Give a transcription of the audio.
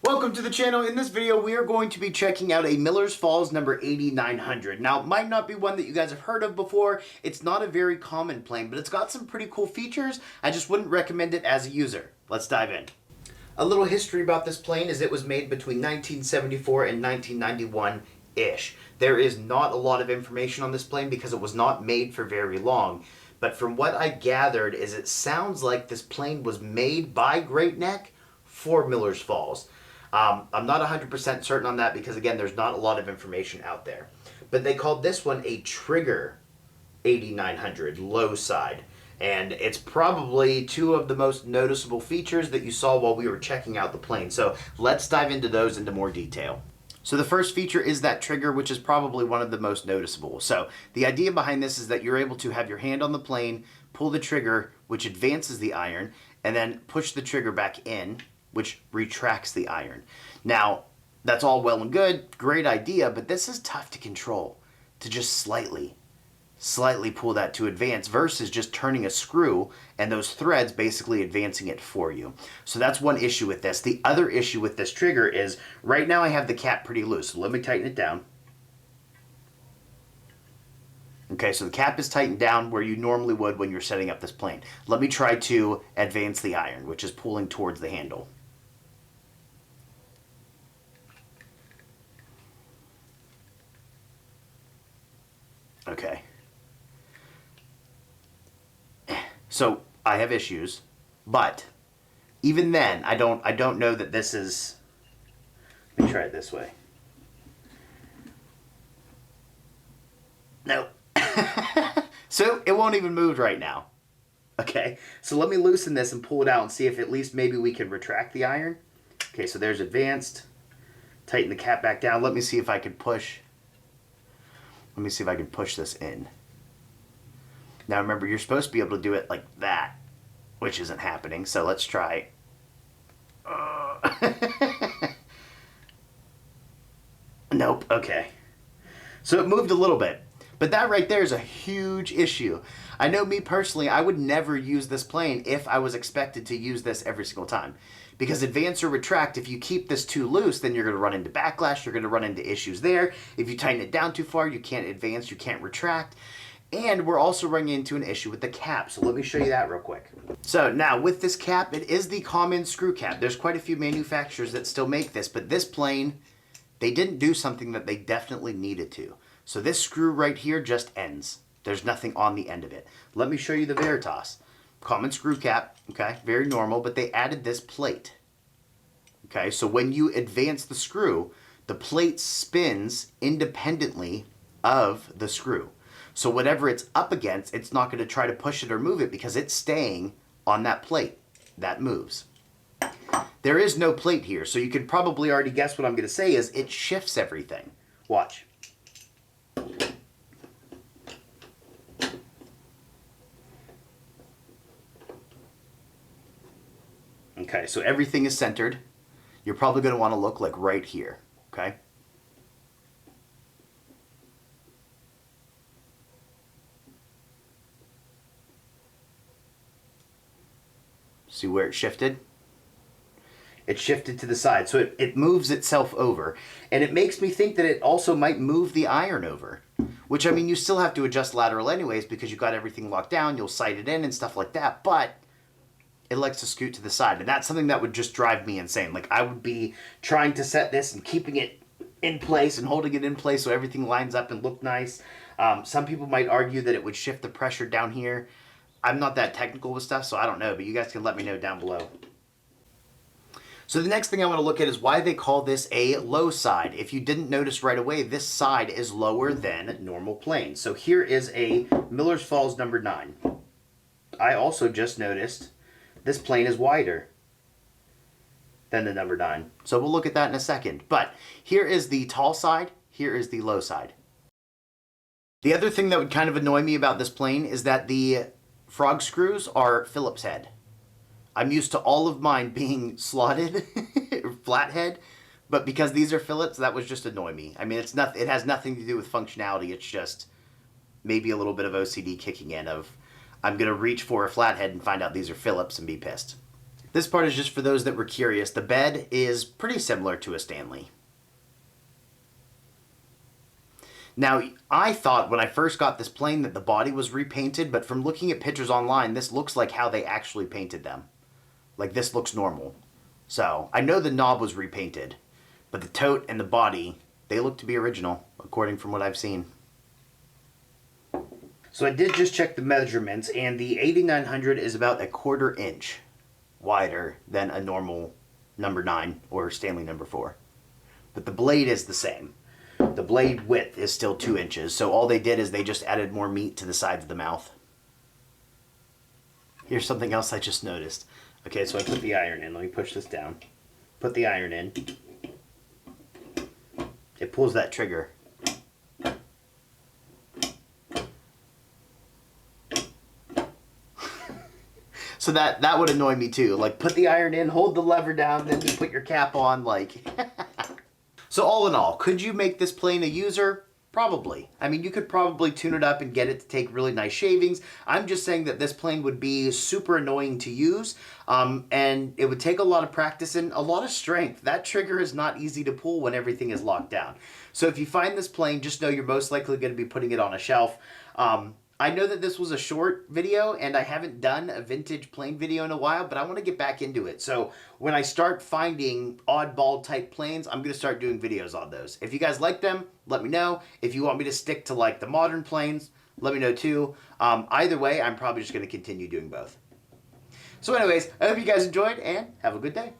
Welcome to the channel. In this video, we are going to be checking out a Miller's Falls number 8900. Now, it might not be one that you guys have heard of before. It's not a very common plane, but it's got some pretty cool features. I just wouldn't recommend it as a user. Let's dive in. A little history about this plane is it was made between 1974 and 1991-ish. There is not a lot of information on this plane because it was not made for very long. But from what I gathered is it sounds like this plane was made by Great Neck for Miller's Falls. I'm not 100% certain on that because, again, there's not a lot of information out there. But they called this one a Trigger 8900 low side. And it's probably two of the most noticeable features that you saw while we were checking out the plane. So let's dive into those into more detail. So the first feature is that trigger, which is probably one of the most noticeable. So the idea behind this is that you're able to have your hand on the plane, pull the trigger, which advances the iron, and then push the trigger back in, which retracts the iron. Now, that's all well and good, great idea, but this is tough to control, to just slightly pull that to advance versus just turning a screw and those threads basically advancing it for you. So that's one issue with this. The other issue with this trigger is right now I have the cap pretty loose. So let me tighten it down. Okay, so the cap is tightened down where you normally would when you're setting up this plane. Let me try to advance the iron, which is pulling towards the handle. Okay. So I have issues, but even then, I don't know that this is. Let me try it this way. No. So it won't even move right now. Okay, so let me loosen this and pull it out and see if at least maybe we can retract the iron. Okay, so there's advanced. Tighten the cap back down. Let me see if I can push. Let me see if I can push this in. Now remember, you're supposed to be able to do it like that, which isn't happening, so let's try. Nope, okay. So it moved a little bit, but that right there is a huge issue. I know me personally, I would never use this plane if I was expected to use this every single time. Because advance or retract, if you keep this too loose, then you're going to run into backlash, you're going to run into issues there. If you tighten it down too far, you can't advance, you can't retract. And we're also running into an issue with the cap. So let me show you that real quick. So now with this cap, it is the common screw cap. There's quite a few manufacturers that still make this, but this plane, they didn't do something that they definitely needed to. So this screw right here just ends. There's nothing on the end of it. Let me show you the Veritas. Common screw cap, okay, very normal, but they added this plate. Okay, so when you advance the screw, the plate spins independently of the screw. So whatever it's up against, it's not going to try to push it or move it because it's staying on that plate. That moves. There is no plate here, so you can probably already guess what I'm going to say is it shifts everything. Watch. Okay, so everything is centered. You're probably going to want to look like right here, okay? See where it shifted? It shifted to the side, so it moves itself over. And it makes me think that it also might move the iron over. Which, I mean, you still have to adjust lateral anyways because you've got everything locked down, you'll sight it in and stuff like that, but it likes to scoot to the side. And that's something that would just drive me insane. Like, I would be trying to set this and keeping it in place and holding it in place so everything lines up and look nice. Some people might argue that it would shift the pressure down here. I'm not that technical with stuff, so I don't know, but you guys can let me know down below. So the next thing I want to look at is why they call this a low side. If you didn't notice right away, this side is lower than normal planes. So here is a Miller's Falls number 9. I also just noticed this plane is wider than the number 9. So we'll look at that in a second. But here is the tall side, here is the low side. The other thing that would kind of annoy me about this plane is that the frog screws are Phillips head. I'm used to all of mine being slotted, flathead, but because these are Phillips, that was just annoy me. I mean, it has nothing to do with functionality. It's just maybe a little bit of OCD kicking in of I'm going to reach for a flathead and find out these are Phillips and be pissed. This part is just for those that were curious. The bed is pretty similar to a Stanley. Now, I thought when I first got this plane that the body was repainted, but from looking at pictures online, this looks like how they actually painted them. Like, this looks normal. So, I know the knob was repainted, but the tote and the body, they look to be original, according from what I've seen. So I did just check the measurements, and the 8900 is about a 1/4 inch wider than a normal number 9 or Stanley number 4. But the blade is the same. The blade width is still 2 inches, so all they did is they just added more meat to the sides of the mouth. Here's something else I just noticed. Okay, so I put the iron in. Let me push this down. Put the iron in. It pulls that trigger. So that would annoy me too. Like, put the iron in, hold the lever down, then you put your cap on, like... So all in all, could you make this plane a user? Probably. I mean, you could probably tune it up and get it to take really nice shavings. I'm just saying that this plane would be super annoying to use, and it would take a lot of practice and a lot of strength. That trigger is not easy to pull when everything is locked down. So if you find this plane, just know you're most likely going to be putting it on a shelf. I know that this was a short video and I haven't done a vintage plane video in a while, but I want to get back into it. So when I start finding oddball type planes, I'm going to start doing videos on those. If you guys like them, let me know. If you want me to stick to like the modern planes, let me know too. Either way, I'm probably just going to continue doing both. So anyways, I hope you guys enjoyed and have a good day.